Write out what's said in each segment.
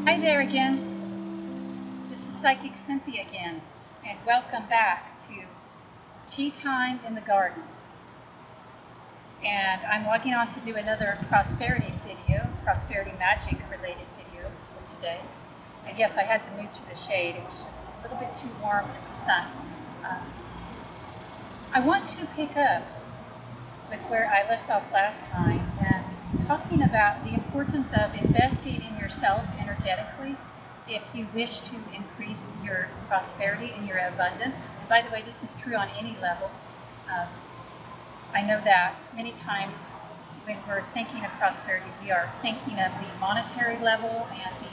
Hi there again. This is Psychic Cynthia again, and welcome back to Tea Time in the Garden. And I'm logging on to do another prosperity video, prosperity magic related video for today. I guess I had to move to the shade. It was just a little bit too warm in the sun. I want to pick up with where I left off last time and talking about the importance of investing in yourself energetically if you wish to increase your prosperity and your abundance. And by the way, this is true on any level. I know that many times when we're thinking of prosperity, we are thinking of the monetary level and the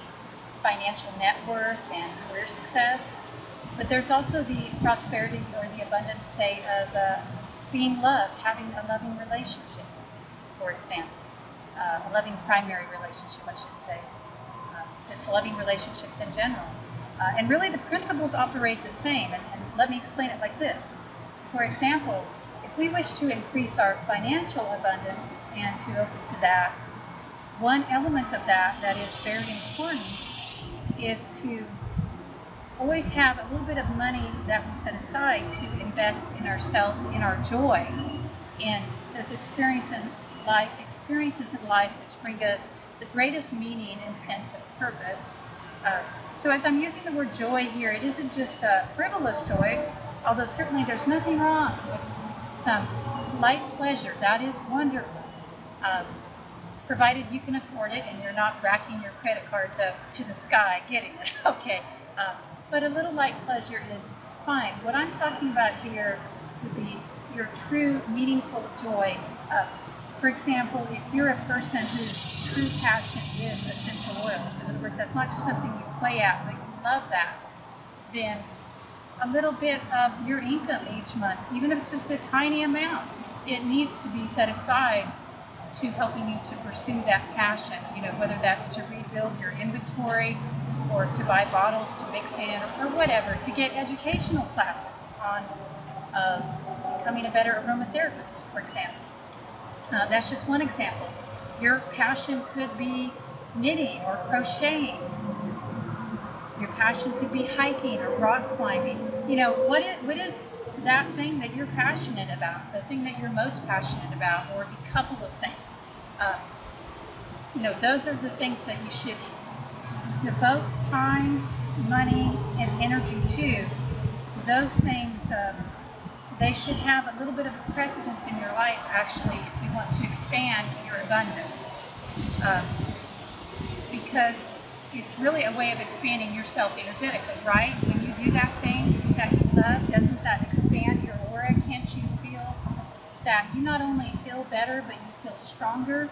financial net worth and career success. But there's also the prosperity or the abundance, say, of being loved, having a loving relationship, for example. A loving primary relationship, I should say. Just loving relationships in general. And really the principles operate the same. And let me explain it like this. For example, if we wish to increase our financial abundance and to open to that, one element of that is very important is to always have a little bit of money that we set aside to invest in ourselves, in our joy, in those experiences in life which bring us the greatest meaning and sense of purpose. So as I'm using the word joy here, it isn't just a frivolous joy, although certainly there's nothing wrong with some light pleasure. That is wonderful, provided you can afford it and you're not racking your credit cards up to the sky getting it. Okay, but a little light pleasure is fine. What I'm talking about here would be your true meaningful joy. For example, if you're a person whose true passion is essential oils, in other words, that's not just something you play at, but you love that, then a little bit of your income each month, even if it's just a tiny amount, it needs to be set aside to helping you to pursue that passion, whether that's to rebuild your inventory or to buy bottles to mix in or whatever, to get educational classes on becoming a better aromatherapist, for example. That's just one example. Your passion could be knitting or crocheting. Your passion could be hiking or rock climbing. What is that thing that you're passionate about, the thing that you're most passionate about, or the couple of things? Those are the things that you should devote time, money, and energy to. Those things, they should have a little bit of a precedence in your life, actually, if you want to expand your abundance. Because it's really a way of expanding yourself energetically, right? When you do that thing that you love, doesn't that expand your aura? Can't you feel that you not only feel better, but you feel stronger?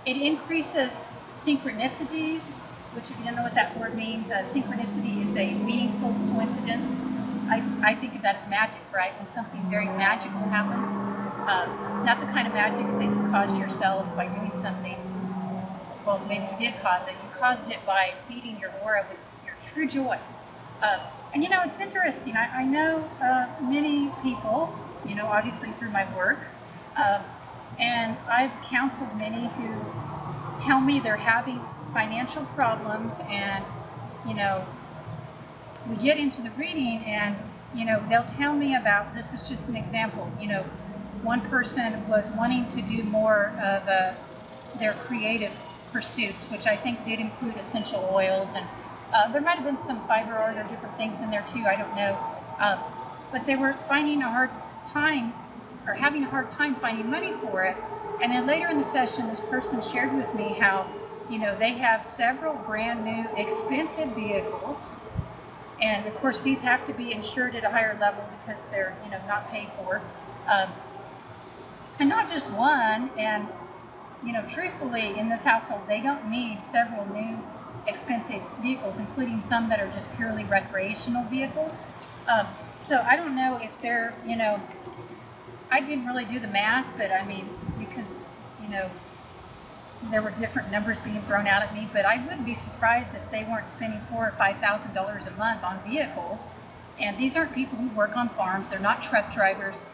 It increases synchronicities, which, if you don't know what that word means, synchronicity is a meaningful coincidence. I think of that as magic, right? When something very magical happens, not the kind of magic that you caused yourself by doing something. Well, maybe you did cause it. You caused it by feeding your aura with your true joy. And it's interesting. I know many people, obviously through my work, and I've counseled many who tell me they're having financial problems, and we get into the reading and they'll tell me about, this is just an example, one person was wanting to do more of their creative pursuits, which I think did include essential oils, and there might have been some fiber art or different things in there too, I don't know, but they were finding a hard time, or having a hard time finding money for it. And then later in the session, this person shared with me how they have several brand new expensive vehicles. And of course, these have to be insured at a higher level because they're, not paid for. And not just one. And, truthfully, in this household, they don't need several new expensive vehicles, including some that are just purely recreational vehicles. So I don't know if they're, I didn't really do the math, but I mean, because, there were different numbers being thrown out at me, but I wouldn't be surprised if they weren't spending $4,000 or $5,000 a month on vehicles. And these aren't people who work on farms. They're not truck drivers.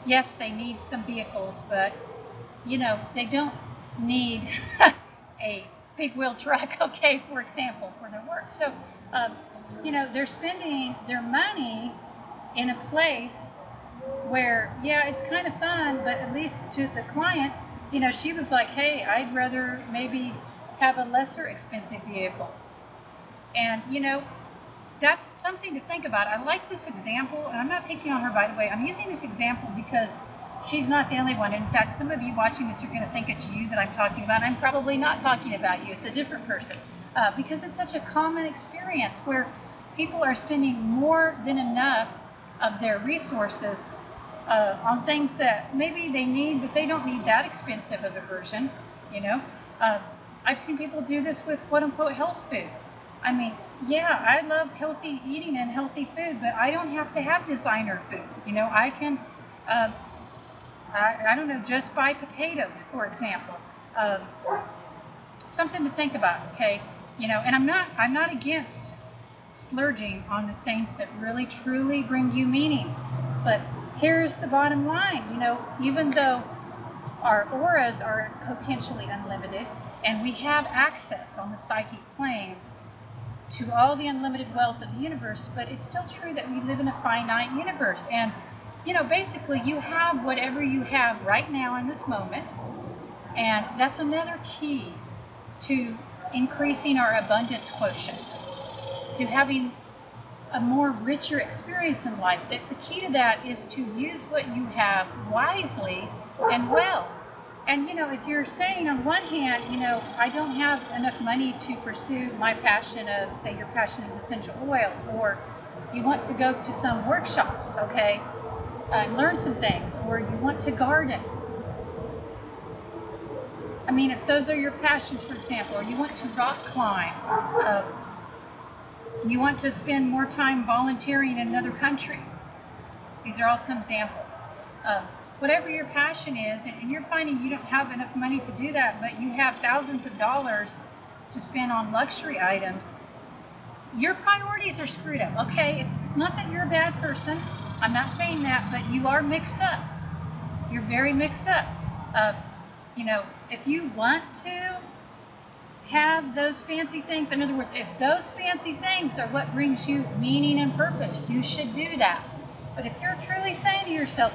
Yes, they need some vehicles, but they don't need a big wheel truck, okay, for example, for their work. So, you know, they're spending their money in a place where, yeah, it's kind of fun, but at least to the client, you know, she was like, hey, I'd rather maybe have a lesser expensive vehicle. And, you know, that's something to think about. I like this example, and I'm not picking on her, by the way. I'm using this example because she's not the only one. In fact, some of you watching this are going to think it's you that I'm talking about. I'm probably not talking about you. It's a different person. Because it's such a common experience where people are spending more than enough of their resources on things that maybe they need, but they don't need that expensive of a version, you know. I've seen people do this with quote-unquote health food. I mean, yeah, I love healthy eating and healthy food, but I don't have to have designer food. You know, I can, I don't know, just buy potatoes, for example. Something to think about, okay? You know, and I'm not against splurging on the things that really, truly bring you meaning. But here's the bottom line, you know, even though our auras are potentially unlimited and we have access on the psychic plane to all the unlimited wealth of the universe, but it's still true that we live in a finite universe. And, you know, basically you have whatever you have right now in this moment. And that's another key to increasing our abundance quotient, to having a more richer experience in life. The key to that is to use what you have wisely and well. And, you know, if you're saying on one hand, you know, I don't have enough money to pursue my passion of, say your passion is essential oils, or you want to go to some workshops, okay, and learn some things, or you want to garden. I mean, if those are your passions, for example, or you want to rock climb, you want to spend more time volunteering in another country. These are all some examples. Whatever your passion is, and you're finding you don't have enough money to do that, but you have thousands of dollars to spend on luxury items, your priorities are screwed up, okay? It's not that you're a bad person. I'm not saying that, but you are mixed up. You're very mixed up. You know, if you want to have those fancy things, in other words, if those fancy things are what brings you meaning and purpose, you should do that. But if you're truly saying to yourself,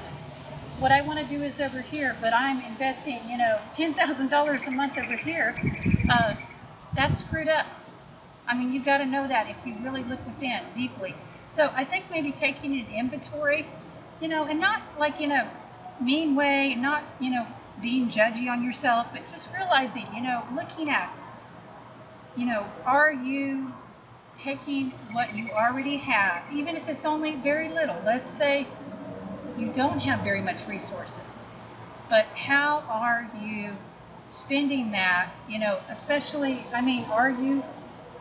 what I want to do is over here, but I'm investing, you know, $10,000 a month over here, that's screwed up. I mean, you've got to know that if you really look within deeply. So I think maybe taking an inventory, you know, and not like in a mean way, not, you know, being judgy on yourself, but just realizing, you know, looking at, you know, are you taking what you already have, even if it's only very little? Let's say you don't have very much resources, but how are you spending that, you know, especially, I mean, are you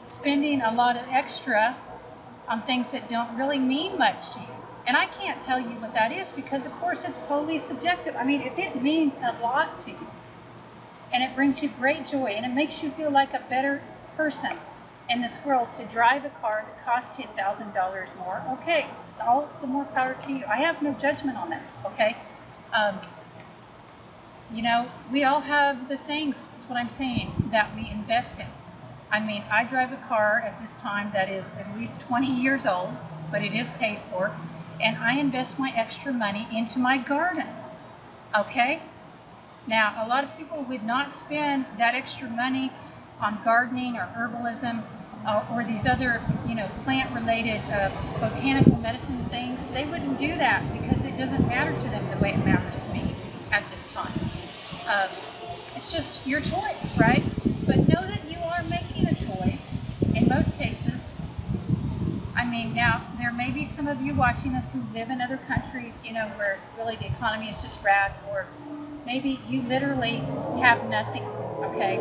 spending a lot of extra on things that don't really mean much to you? And I can't tell you what that is because, of course, it's totally subjective. I mean, if it means a lot to you and it brings you great joy and it makes you feel like a better person in this world to drive a car that costs $10,000 more, okay, all the more power to you. I have no judgment on that, okay? You know, we all have the things, that's what I'm saying, that we invest in. I mean, I drive a car at this time that is at least 20 years old, but it is paid for, and I invest my extra money into my garden, okay? Now, a lot of people would not spend that extra money on gardening or herbalism or these other, you know, plant-related botanical medicine things. They wouldn't do that because it doesn't matter to them the way it matters to me at this time. It's just your choice, right? But know that you are making a choice in most cases. I mean, now, there may be some of you watching this who live in other countries, you know, where really the economy is just ragged, or maybe you literally have nothing, okay,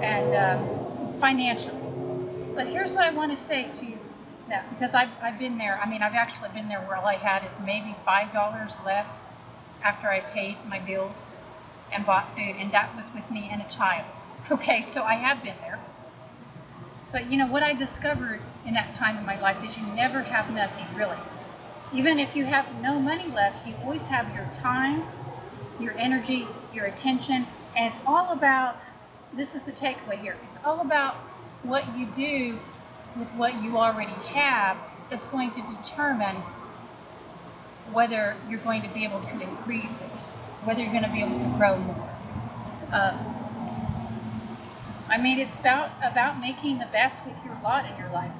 and financially. But here's what I want to say to you, that because I've been there. I mean, I've actually been there where all I had is maybe $5 left after I paid my bills and bought food, and that was with me and a child. Okay, so I have been there. But you know, what I discovered in that time in my life is you never have nothing, really. Even if you have no money left, you always have your time, your energy, your attention, and it's all about this is the takeaway here. It's all about what you do with what you already have that's going to determine whether you're going to be able to increase it, whether you're going to be able to grow more. I mean, it's about making the best with your lot in your life.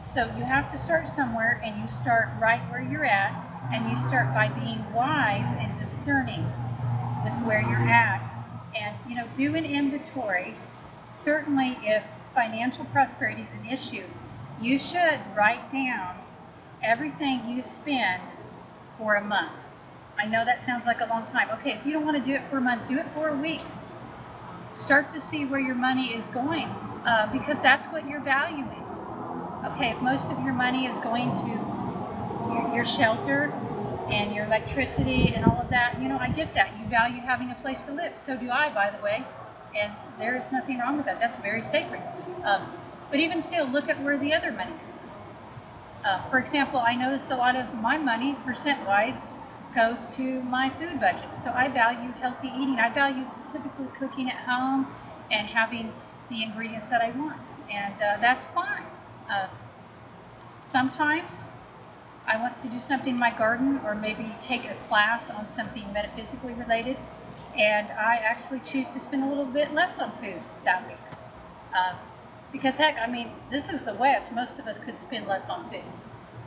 So you have to start somewhere, and you start right where you're at, and you start by being wise and discerning with where you're at. And, do an inventory. Certainly, if financial prosperity is an issue, you should write down everything you spend for a month. I know that sounds like a long time. Okay, if you don't want to do it for a month, do it for a week. Start to see where your money is going, because that's what you're valuing. Okay, if most of your money is going to your shelter and your electricity and all of that, I get that. You value having a place to live. So do I, by the way. And there's nothing wrong with that. That's very sacred. But even still, look at where the other money goes. For example, I notice a lot of my money, percent-wise, goes to my food budget. So I value healthy eating. I value specifically cooking at home and having the ingredients that I want. And that's fine. Sometimes I want to do something in my garden, or maybe take a class on something metaphysically related, and I actually choose to spend a little bit less on food that week. Because heck, I mean, this is the West. Most of us could spend less on food.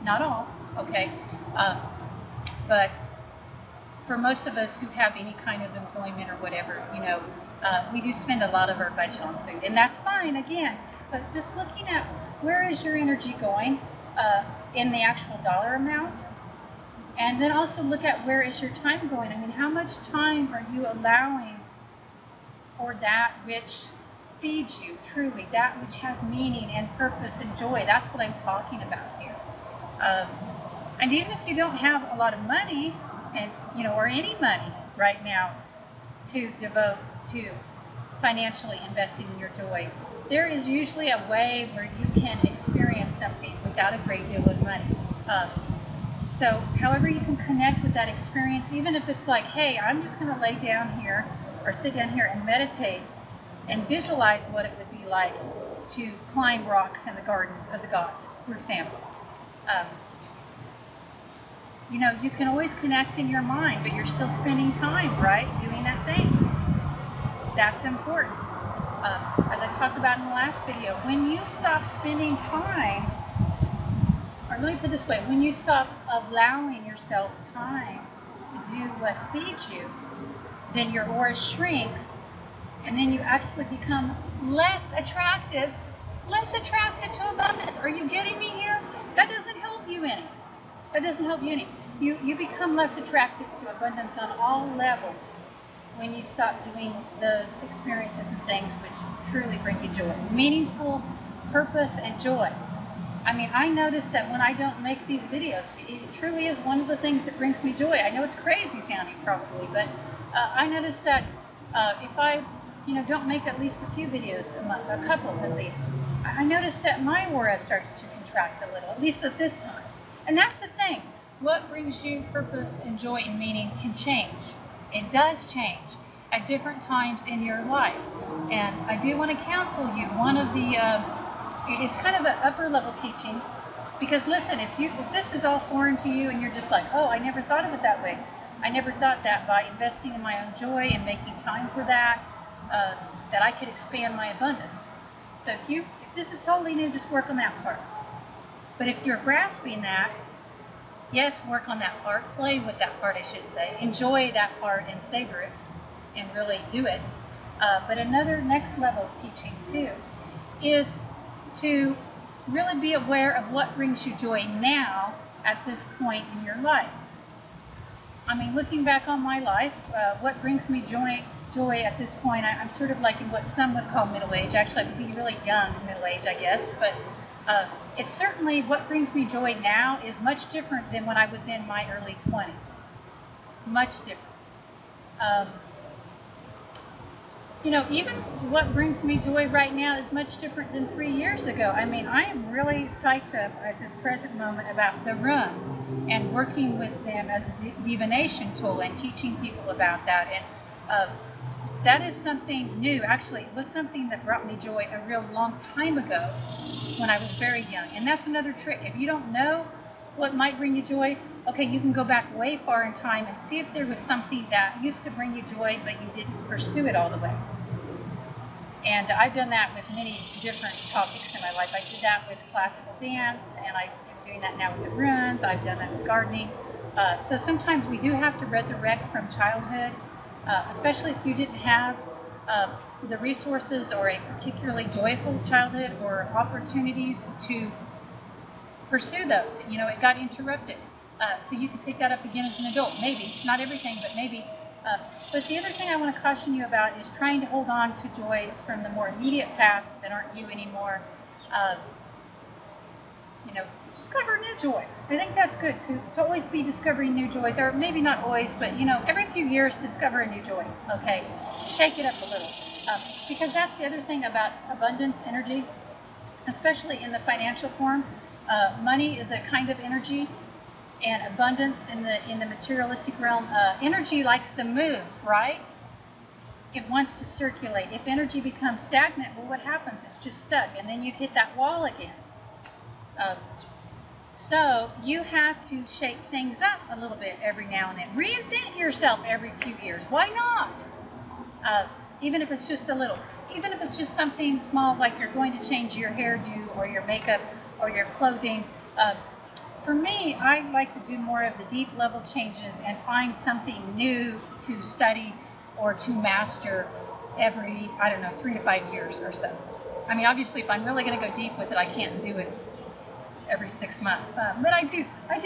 Not all, okay? But for most of us who have any kind of employment or whatever, we do spend a lot of our budget on food, and that's fine, again. But just looking at where is your energy going in the actual dollar amount, and then also look at where is your time going. I mean, how much time are you allowing for that which feeds you truly, that which has meaning and purpose and joy? That's what I'm talking about here. And even if you don't have a lot of money, and or any money right now to devote to financially investing in your joy, there is usually a way where you can experience something without a great deal of money. So however you can connect with that experience, even if it's like, hey, I'm just going to lay down here or sit down here and meditate and visualize what it would be like to climb rocks in the gardens of the gods, for example. You can always connect in your mind, but you're still spending time, right, doing that thing. That's important. As I talked about in the last video, when you stop spending time, or let me put it this way, when you stop allowing yourself time to do what feeds you, then your aura shrinks, and then you actually become less attractive to abundance. Are you getting me here? That doesn't help you any. That doesn't help you any. You become less attractive to abundance on all levels when you stop doing those experiences and things which truly bring you joy. Meaningful purpose and joy. I mean, I notice that when I don't make these videos, it truly is one of the things that brings me joy. I know it's crazy sounding probably, but I notice that if I don't make at least a few videos a month, a couple at least, I notice that my aura starts to contract a little, at least at this time. And that's the thing. What brings you purpose and joy and meaning can change. It does change at different times in your life. And I do want to counsel you. One of the, it's kind of an upper level teaching, because listen, if this is all foreign to you and you're just like, oh, I never thought of it that way. I never thought that by investing in my own joy and making time for that, that I could expand my abundance. So if this is totally new, just work on that part. But if you're grasping that, yes, work on that part, play with that part, I should say, enjoy that part and savor it and really do it. But another next level teaching too is to really be aware of what brings you joy now at this point in your life. I mean, looking back on my life, what brings me joy at this point, I'm sort of like in what some would call middle age. Actually, I would be really young middle age, I guess, but it's certainly what brings me joy now is much different than when I was in my early 20s. Much different. Even what brings me joy right now is much different than 3 years ago. I mean, I am really psyched up at this present moment about the runes and working with them as a divination tool and teaching people about that. And that is something new. Actually, it was something that brought me joy a real long time ago when I was very young. And that's another trick. If you don't know what might bring you joy, okay, you can go back way far in time and see if there was something that used to bring you joy, but you didn't pursue it all the way. And I've done that with many different topics in my life. I did that with classical dance, and I'm doing that now with the runes. I've done that with gardening. So sometimes we do have to resurrect from childhood, especially if you didn't have the resources or a particularly joyful childhood or opportunities to pursue those. You know, it got interrupted. So you can pick that up again as an adult. Maybe, not everything, but maybe. But the other thing I want to caution you about is trying to hold on to joys from the more immediate past that aren't you anymore. You know, discover new joys. I think that's good to always be discovering new joys, or maybe not always, but you know, every few years discover a new joy. Okay, shake it up a little, because that's the other thing about abundance energy, especially in the financial form. Money is a kind of energy, and abundance in the materialistic realm. Energy likes to move, right? It wants to circulate. If energy becomes stagnant, well, what happens? It's just stuck, and then you hit that wall again. So you have to shake things up a little bit every now and then. Reinvent yourself every few years. Why not? Even if it's just a little. Even if it's just something small, like you're going to change your hairdo or your makeup or your clothing. For me, I like to do more of the deep level changes and find something new to study or to master every, I don't know, 3 to 5 years or so. I mean, obviously, if I'm really going to go deep with it, I can't do it every 6 months. But I do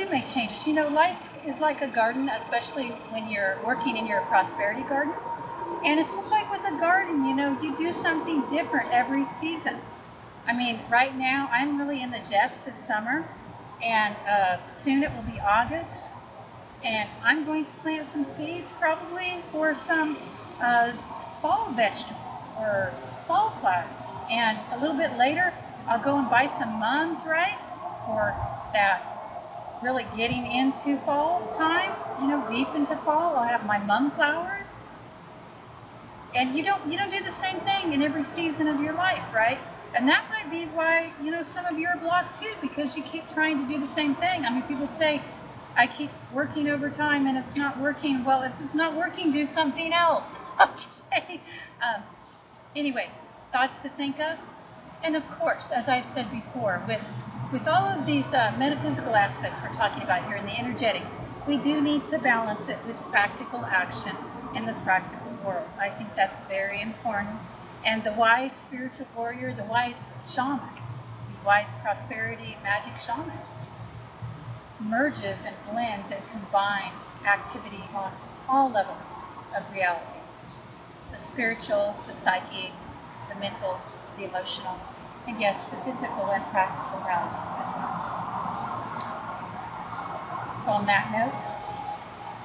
make changes. You know, life is like a garden, especially when you're working in your prosperity garden. And it's just like with a garden, you know, you do something different every season. I mean, right now, I'm really in the depths of summer, and soon it will be August, and I'm going to plant some seeds probably for some fall vegetables or fall flowers. And a little bit later, I'll go and buy some mums, right? For that really getting into fall time, you know, deep into fall, I'll have my mum flowers. And you don't do the same thing in every season of your life, right? And that might be why, you know, some of you are blocked too, because you keep trying to do the same thing. I mean, people say, I keep working overtime and it's not working. Well, if it's not working, do something else. Okay. Anyway, thoughts to think of. And of course, as I've said before, with all of these metaphysical aspects we're talking about here in the energetic, we do need to balance it with practical action in the practical world. I think that's very important. And the wise spiritual warrior, the wise shaman, the wise prosperity magic shaman, merges and blends and combines activity on all levels of reality. The spiritual, the psychic, the mental, the emotional, and yes, the physical and practical realms as well. So on that note,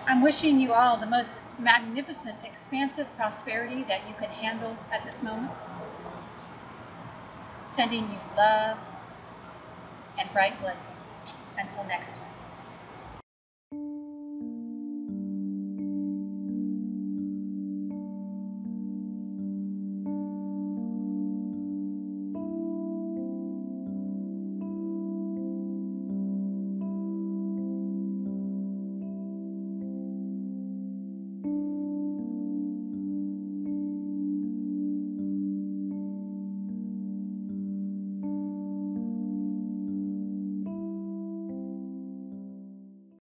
I'm wishing you all the most magnificent, expansive prosperity that you can handle at this moment. Sending you love and bright blessings.